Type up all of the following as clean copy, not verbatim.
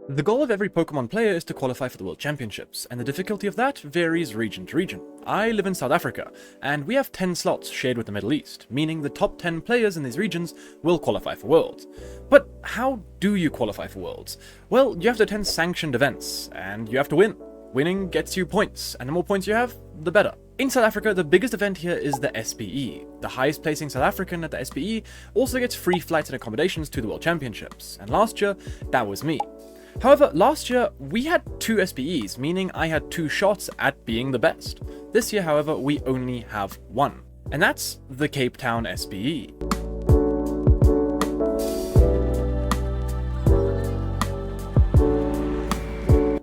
The goal of every Pokémon player is to qualify for the World Championships, and the difficulty of that varies region to region. I live in South Africa, and we have 10 slots shared with the Middle East, meaning the top 10 players in these regions will qualify for Worlds. But how do you qualify for Worlds? Well, you have to attend sanctioned events, and you have to win. Winning gets you points, and the more points you have, the better. In South Africa, the biggest event here is the SPE. The highest placing South African at the SPE also gets free flights and accommodations to the World Championships, and last year, that was me. However, last year, we had 2 SPEs, meaning I had 2 shots at being the best. This year, however, we only have 1, and that's the Cape Town SPE.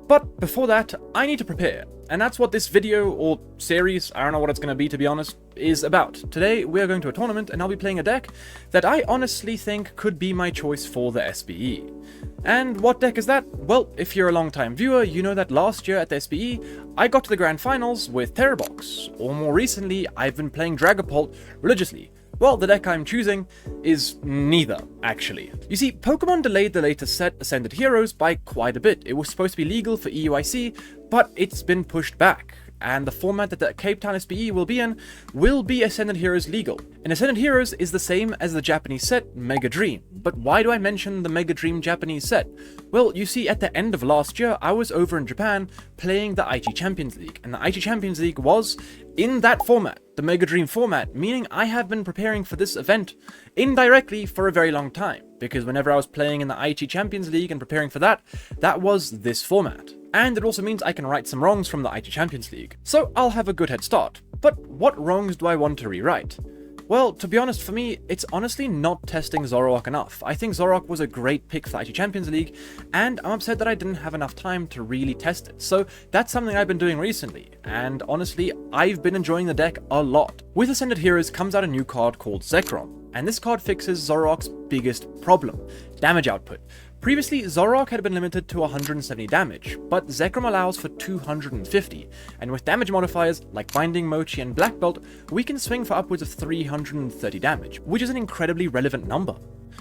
But before that, I need to prepare, and that's what this video, or series, I don't know what it's going to be to be honest, is about. Today, we're going to a tournament, and I'll be playing a deck that I honestly think could be my choice for the SPE. And what deck is that? Well, if you're a long-time viewer, you know that last year at the SPE, I got to the Grand Finals with Terrabox, or more recently, I've been playing Dragapult religiously. Well, the deck I'm choosing is neither, actually. You see, Pokémon delayed the latest set, Ascended Heroes, by quite a bit. It was supposed to be legal for EUIC, but it's been pushed back. And the format that the Cape Town SPE will be in will be Ascended Heroes legal. And Ascended Heroes is the same as the Japanese set, Mega Dream. But why do I mention the Mega Dream Japanese set? Well, you see, at the end of last year, I was over in Japan playing the Aichi Champions League. And the Aichi Champions League was in that format, the Mega Dream format, meaning I have been preparing for this event indirectly for a very long time. Because whenever I was playing in the Aichi Champions League and preparing for that, that was this format. And it also means I can right some wrongs from the Aichi Champions League. So I'll have a good head start. But what wrongs do I want to rewrite? Well, to be honest, for me, it's honestly not testing Zoroark enough. I think Zoroark was a great pick for the Aichi Champions League, and I'm upset that I didn't have enough time to really test it. So that's something I've been doing recently, and honestly, I've been enjoying the deck a lot. With Ascended Heroes comes out a new card called Zekrom, and this card fixes Zoroark's biggest problem, damage output. Previously, Zoroark had been limited to 170 damage, but Zekrom allows for 250, and with damage modifiers like Binding, Mochi, and Black Belt, we can swing for upwards of 330 damage, which is an incredibly relevant number.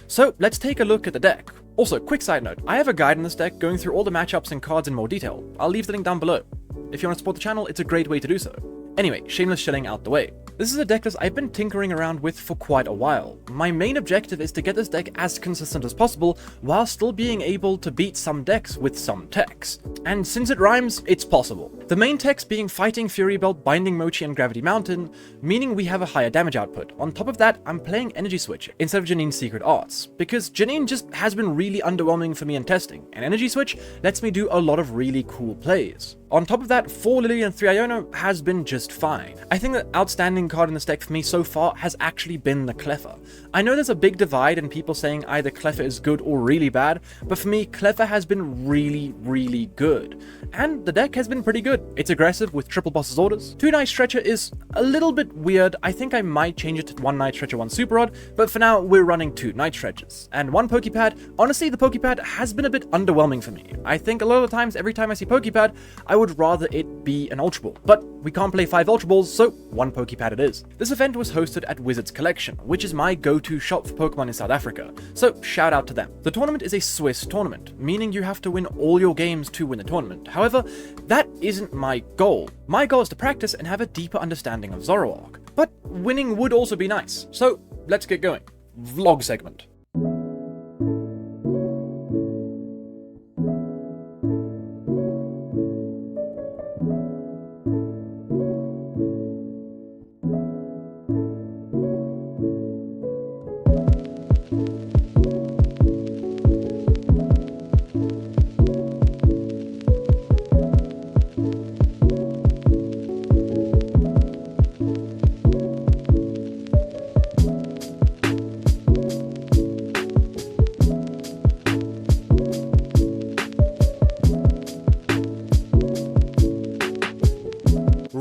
So let's take a look at the deck. Also, quick side note, I have a guide in this deck going through all the matchups and cards in more detail. I'll leave the link down below. If you want to support the channel, it's a great way to do so. Anyway, shameless shilling out the way. This is a deck that I've been tinkering around with for quite a while. My main objective is to get this deck as consistent as possible, while still being able to beat some decks with some techs. And since it rhymes, it's possible. The main techs being Fighting, Fury Belt, Binding Mochi, and Gravity Mountain, meaning we have a higher damage output. On top of that, I'm playing Energy Switch instead of Janine's Secret Arts, because Janine just has been really underwhelming for me in testing, and Energy Switch lets me do a lot of really cool plays. On top of that, 4 Lily and 3 Iona has been just fine. I think the outstanding card in this deck for me so far has actually been the Cleffa. I know there's a big divide in people saying either Cleffa is good or really bad, but for me, Cleffa has been really good. And the deck has been pretty good. It's aggressive with triple boss's orders. 2 Night Stretcher is a little bit weird. I think I might change it to 1 Night Stretcher, 1 Super Rod, but for now, we're running 2 Night Stretchers. And 1 Pokepad, honestly, the Pokepad has been a bit underwhelming for me. I think a lot of the times, every time I see Pokepad, I would rather it be an Ultra Ball. But we can't play 5 Ultra Balls, so 1 Pokepad it is. This event was hosted at Wizards Collection, which is my go-to shop for Pokemon in South Africa, so shout out to them. The tournament is a Swiss tournament, meaning you have to win all your games to win the tournament. However, that isn't my goal. My goal is to practice and have a deeper understanding of Zoroark. But winning would also be nice, so let's get going. Vlog segment.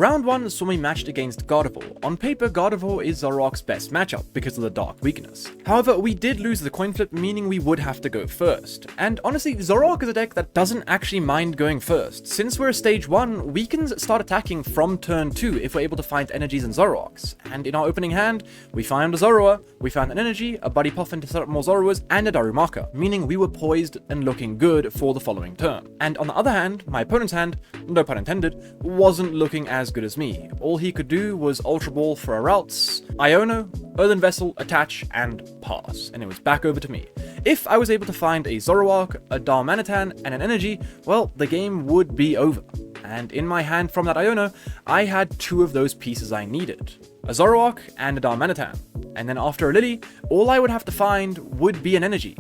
Round 1 saw me matched against Gardevoir. On paper, Gardevoir is Zoroark's best matchup because of the dark weakness. However, we did lose the coin flip, meaning we would have to go first. And honestly, Zoroark is a deck that doesn't actually mind going first. Since we're stage 1, we can start attacking from turn 2 if we're able to find energies in Zoroarks. And in our opening hand, we found a Zoroark, we found an energy, a Buddy Puffin to set up more Zoroarks, and a Darumaka, meaning we were poised and looking good for the following turn. And on the other hand, my opponent's hand, no pun intended, wasn't looking as good as me. All he could do was Ultra Ball for a Routes, Iono, Earthen Vessel, attach, and pass. And it was back over to me. If I was able to find a Zoroark, a Darmanitan, and an energy, well, the game would be over. And in my hand from that Iono, I had 2 of those pieces I needed. A Zoroark and a Darmanitan. And then after a Lily, all I would have to find would be an energy.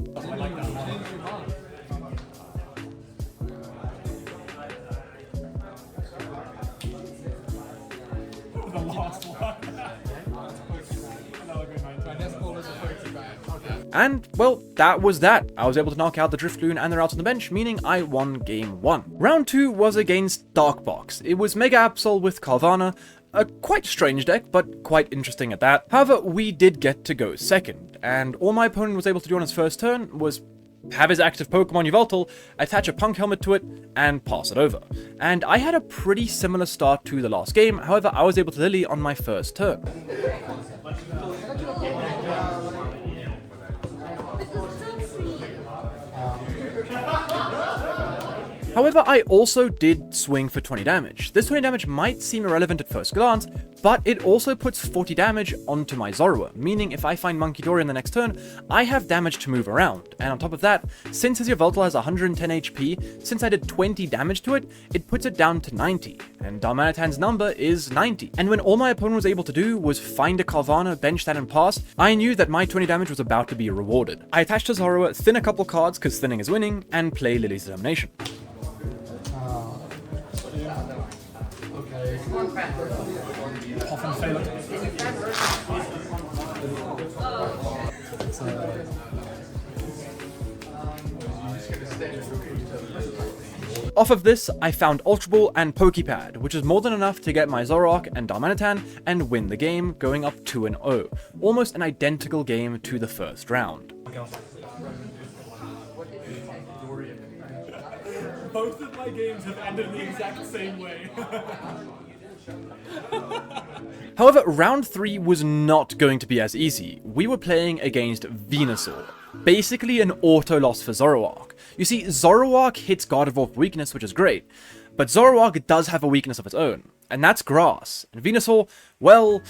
And, well, that was that. I was able to knock out the Drifloon and the Routes on the bench, meaning I won game 1. Round 2 was against Darkbox. It was Mega Absol with Carvanha, a quite strange deck, but quite interesting at that. However, we did get to go second, and all my opponent was able to do on his first turn was have his active Pokemon Yveltal, attach a Punk Helmet to it, and pass it over. And I had a pretty similar start to the last game, however I was able to Lily on my first turn. However, I also did swing for 20 damage. This 20 damage might seem irrelevant at first glance, but it also puts 40 damage onto my Zoroark, meaning if I find Monkey Dory in the next turn, I have damage to move around. And on top of that, since his Yveltal has 110 HP, since I did 20 damage to it, it puts it down to 90, and Darmanitan's number is 90. And when all my opponent was able to do was find a Carvanha, bench that and pass, I knew that my 20 damage was about to be rewarded. I attached a Zoroark, thin a couple cards because thinning is winning, and play Lily's Determination. Off of this, I found Ultra Ball and Pokepad, which is more than enough to get my Zoroark and Darmanitan and win the game, going up 2-0. Almost an identical game to the first round. Both of my games have ended the exact same way. However, round 3 was not going to be as easy. We were playing against Venusaur, basically an auto loss for Zoroark. You see, Zoroark hits Gardevoir with weakness, which is great, but Zoroark does have a weakness of its own, and that's Grass. And Venusaur, well,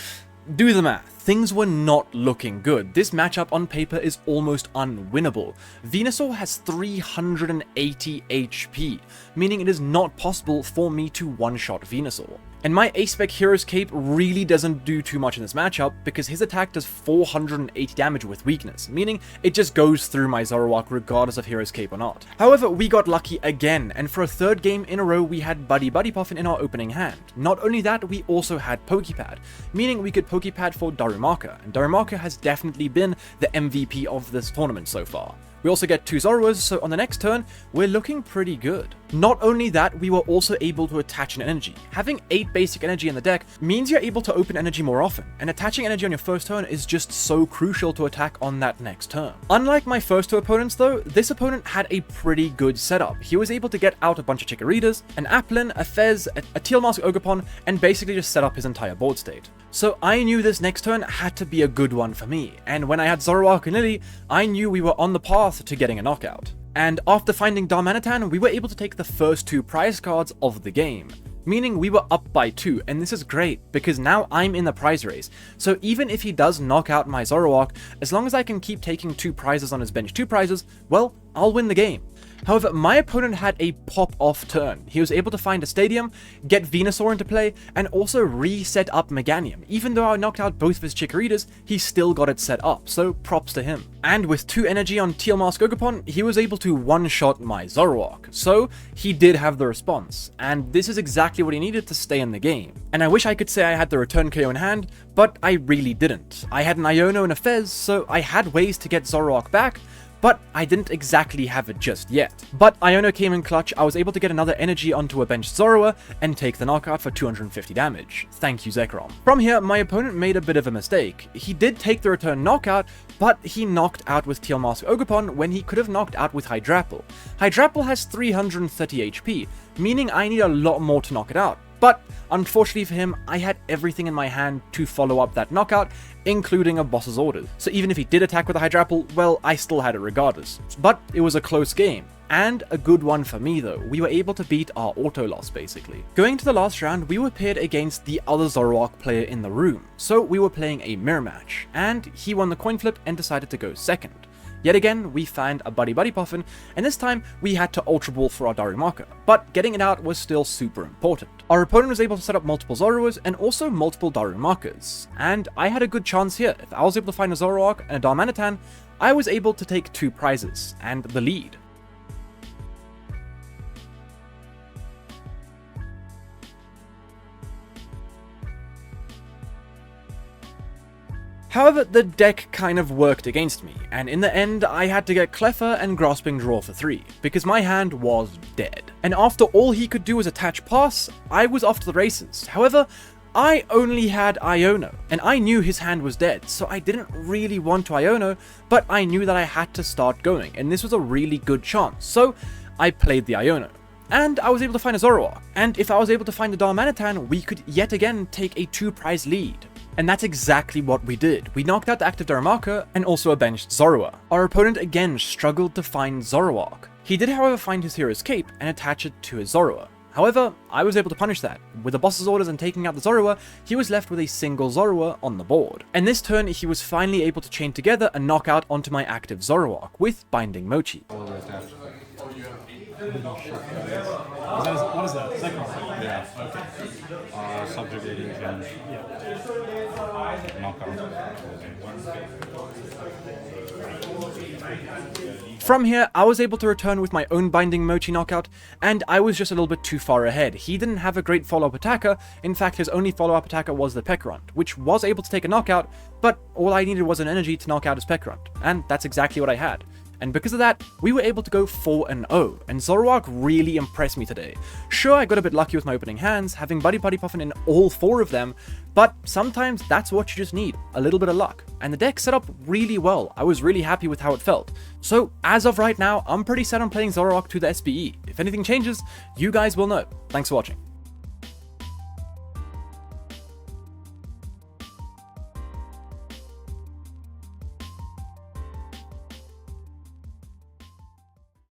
do the math. Things were not looking good. This matchup on paper is almost unwinnable. Venusaur has 380 HP, meaning it is not possible for me to one-shot Venusaur. And my A-Spec Hero's Cape really doesn't do too much in this matchup because his attack does 480 damage with weakness, meaning it just goes through my Zoroark regardless of Hero's Cape or not. However, we got lucky again, and for a third game in a row we had Buddy Puffin in our opening hand. Not only that, we also had Pokepad, meaning we could Pokepad for Darumaka, and Darumaka has definitely been the MVP of this tournament so far. We also get 2 Zoroarks, so on the next turn, we're looking pretty good. Not only that, we were also able to attach an energy. Having 8 basic energy in the deck means you're able to open energy more often, and attaching energy on your first turn is just so crucial to attack on that next turn. Unlike my first 2 opponents though, this opponent had a pretty good setup. He was able to get out a bunch of Chikorritas, an Applin, a Fez, a Teal Mask Ogerpon, and basically just set up his entire board state. So I knew this next turn had to be a good one for me, and when I had Zoroark and Lily, I knew we were on the path to getting a knockout. And after finding Darmanitan, we were able to take the first 2 prize cards of the game, meaning we were up by 2, and this is great because now I'm in the prize race. So even if he does knock out my Zoroark, as long as I can keep taking 2 prizes on his bench 2 prizes, well, I'll win the game. However, my opponent had a pop-off turn. He was able to find a Stadium, get Venusaur into play, and also reset up Meganium. Even though I knocked out both of his Chikorritas, he still got it set up, so props to him. And with 2 energy on Teal Mask Ogerpon, he was able to one-shot my Zoroark. So, he did have the response, and this is exactly what he needed to stay in the game. And I wish I could say I had the return KO in hand, but I really didn't. I had an Iono and a Fez, so I had ways to get Zoroark back, but I didn't exactly have it just yet. But Iono came in clutch. I was able to get another energy onto a benched Zoroark and take the knockout for 250 damage. Thank you, Zekrom. From here, my opponent made a bit of a mistake. He did take the return knockout, but he knocked out with Teal Mask Ogerpon when he could have knocked out with Hydrapple. Hydrapple has 330 HP, meaning I need a lot more to knock it out. But unfortunately for him, I had everything in my hand to follow up that knockout, including a boss's orders. So even if he did attack with a Hydrapple, well, I still had it regardless. But it was a close game. And a good one for me though. We were able to beat our auto loss basically. Going to the last round, we were paired against the other Zoroark player in the room. So we were playing a mirror match, and he won the coin flip and decided to go second. Yet again, we found a Buddy Puffin, and this time we had to Ultra Ball for our Darumaka, but getting it out was still super important. Our opponent was able to set up multiple Zoroarks and also multiple Darumakas, and I had a good chance here. If I was able to find a Zoroark and a Darmanitan, I was able to take 2 prizes and the lead. However, the deck kind of worked against me, and in the end, I had to get Cleffer and Grasping Draw for 3, because my hand was dead. And after all he could do was attach Pass, I was off to the races. However, I only had Iono, and I knew his hand was dead, so I didn't really want to Iono, but I knew that I had to start going, and this was a really good chance, so I played the Iono. And I was able to find a Zoroark, and if I was able to find a Darmanitan, we could yet again take a 2-prize lead. And that's exactly what we did. We knocked out the active Darumaka and also a benched Zoroark. Our opponent again struggled to find Zoroark. He did however find his hero's cape and attach it to his Zoroark. However, I was able to punish that. With the boss's orders and taking out the Zoroark, he was left with a single Zoroark on the board. And this turn, he was finally able to chain together a knockout onto my active Zoroark with Binding Mochi. What is that? Zekrom? Yeah. Okay. Subjugating and knockout. From here, I was able to return with my own Binding Mochi knockout, and I was just a little bit too far ahead. He didn't have a great follow-up attacker. In fact, his only follow-up attacker was the Peckrunt, which was able to take a knockout, but all I needed was an energy to knock out his Peckrunt, and that's exactly what I had. And because of that, we were able to go 4-0, and Zoroark really impressed me today. Sure, I got a bit lucky with my opening hands, having Buddy Puffin in all 4 of them, but sometimes that's what you just need, a little bit of luck. And the deck set up really well. I was really happy with how it felt. So, as of right now, I'm pretty set on playing Zoroark to the SPE. If anything changes, you guys will know. Thanks for watching.